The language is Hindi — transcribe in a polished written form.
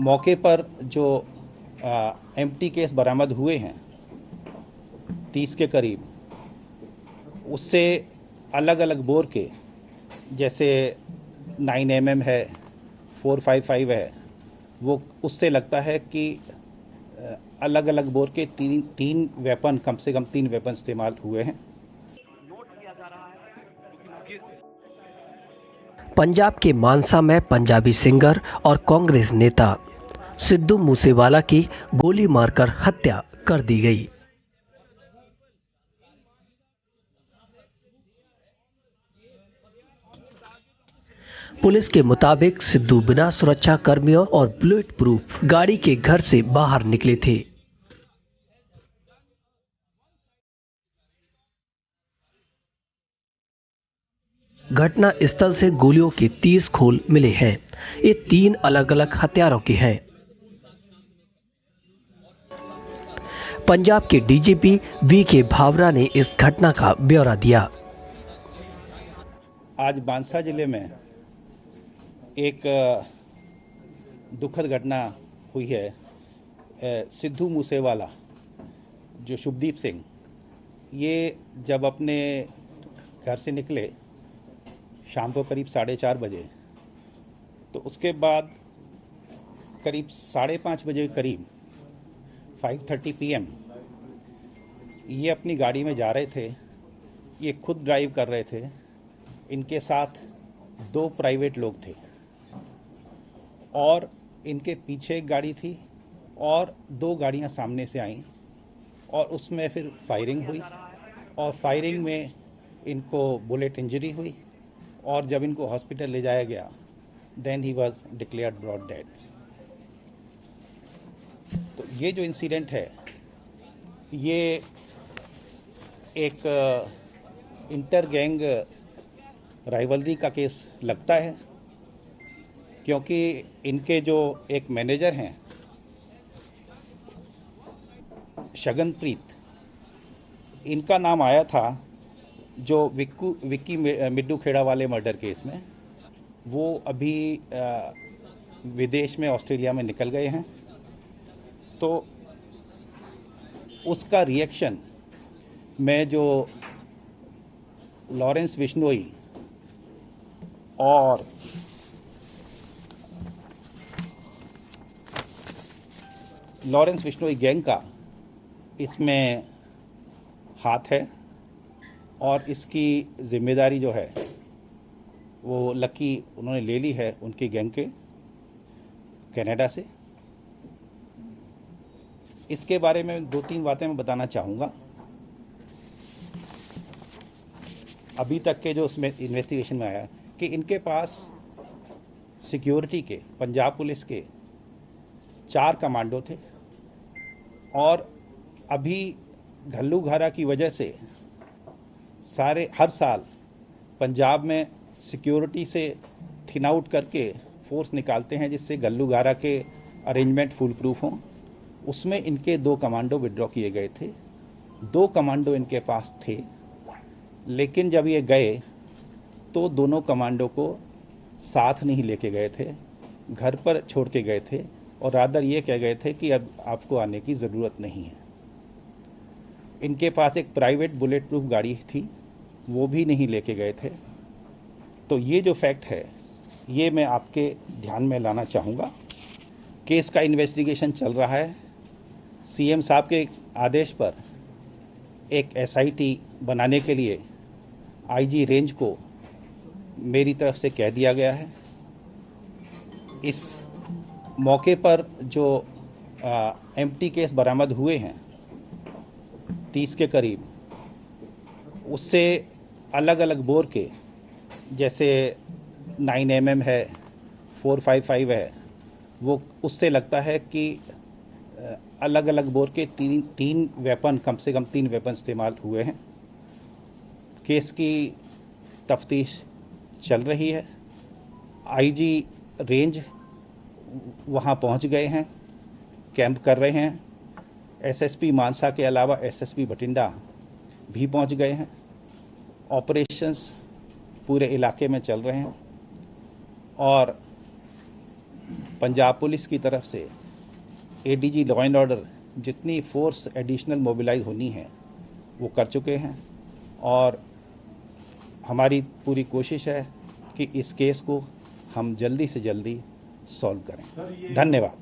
मौके पर जो एम्प्टी केस बरामद हुए हैं 30 के करीब, उससे अलग अलग बोर के, जैसे 9mm है, 455 है, वो उससे लगता है कि अलग अलग बोर के तीन वेपन, कम से कम 3 वेपन इस्तेमाल हुए हैं। पंजाब के मानसा में पंजाबी सिंगर और कांग्रेस नेता सिद्धू मूसेवाला की गोली मारकर हत्या कर दी गई। पुलिस के मुताबिक सिद्धू बिना सुरक्षा कर्मियों और बुलेट प्रूफ गाड़ी के घर से बाहर निकले थे। घटना स्थल से गोलियों के 30 खोल मिले हैं। ये 3 अलग अलग हथियारों के हैं। पंजाब के डीजीपी वीके भावरा ने इस घटना का ब्यौरा दिया। आज मानसा जिले में एक दुखद घटना हुई है। सिद्धू मूसेवाला, जो शुभदीप सिंह, ये जब अपने घर से निकले शाम को करीब 4:30 बजे, तो उसके बाद करीब 5:30 बजे के करीब 5:30 PM ये अपनी गाड़ी में जा रहे थे। ये खुद ड्राइव कर रहे थे। इनके साथ 2 प्राइवेट लोग थे और इनके पीछे एक गाड़ी थी और 2 गाड़ियां सामने से आईं और उसमें फिर फायरिंग हुई और फायरिंग में इनको बुलेट इंजरी हुई और जब इनको हॉस्पिटल ले जाया गया, then he was declared brought dead. तो ये जो इंसिडेंट है, ये एक इंटर गैंग राइवलरी का केस लगता है, क्योंकि इनके जो एक मैनेजर हैं शगनप्रीत, इनका नाम आया था जो विक्की मिड्डू खेड़ा वाले मर्डर केस में। वो अभी विदेश में, ऑस्ट्रेलिया में निकल गए हैं। तो उसका रिएक्शन में जो लॉरेंस बिश्नोई और गैंग का इसमें हाथ है और इसकी जिम्मेदारी जो है वो लकी उन्होंने ले ली है उनकी गैंग के कनाडा से। इसके बारे में 2-3 बातें मैं बताना चाहूँगा। अभी तक के जो उसमें इन्वेस्टिगेशन में आया कि इनके पास सिक्योरिटी के, पंजाब पुलिस के 4 कमांडो थे और अभी घल्लूघारा की वजह से हर साल पंजाब में सिक्योरिटी से थिन आउट करके फोर्स निकालते हैं जिससे घल्लूघारा के अरेंजमेंट फुल प्रूफ हों। उसमें इनके 2 कमांडो विड्रॉ किए गए थे। 2 कमांडो इनके पास थे, लेकिन जब ये गए तो दोनों कमांडो को साथ नहीं लेके गए थे, घर पर छोड़ के गए थे और रादर ये कह गए थे कि अब आपको आने की ज़रूरत नहीं है। इनके पास एक प्राइवेट बुलेट प्रूफ गाड़ी थी, वो भी नहीं लेके गए थे। तो ये जो फैक्ट है, ये मैं आपके ध्यान में लाना चाहूँगा। केस का इन्वेस्टिगेशन चल रहा है। सीएम साहब के आदेश पर एक SIT बनाने के लिए IG रेंज को मेरी तरफ से कह दिया गया है। इस मौके पर जो एम्प्टी केस बरामद हुए हैं 30 के करीब, उससे अलग अलग बोर के, जैसे 9mm है, 455 है, वो उससे लगता है कि अलग अलग बोर के तीन वेपन, कम से कम 3 वेपन इस्तेमाल हुए हैं। केस की तफ्तीश चल रही है। IG रेंज वहाँ पहुँच गए हैं, कैंप कर रहे हैं। SSP मानसा के अलावा SSP बठिंडा भी पहुँच गए हैं। ऑपरेशंस पूरे इलाके में चल रहे हैं और पंजाब पुलिस की तरफ से एडीजी लॉ एंड ऑर्डर जितनी फोर्स एडिशनल मोबिलाइज होनी है वो कर चुके हैं और हमारी पूरी कोशिश है कि इस केस को हम जल्दी से जल्दी सॉल्व करें। धन्यवाद।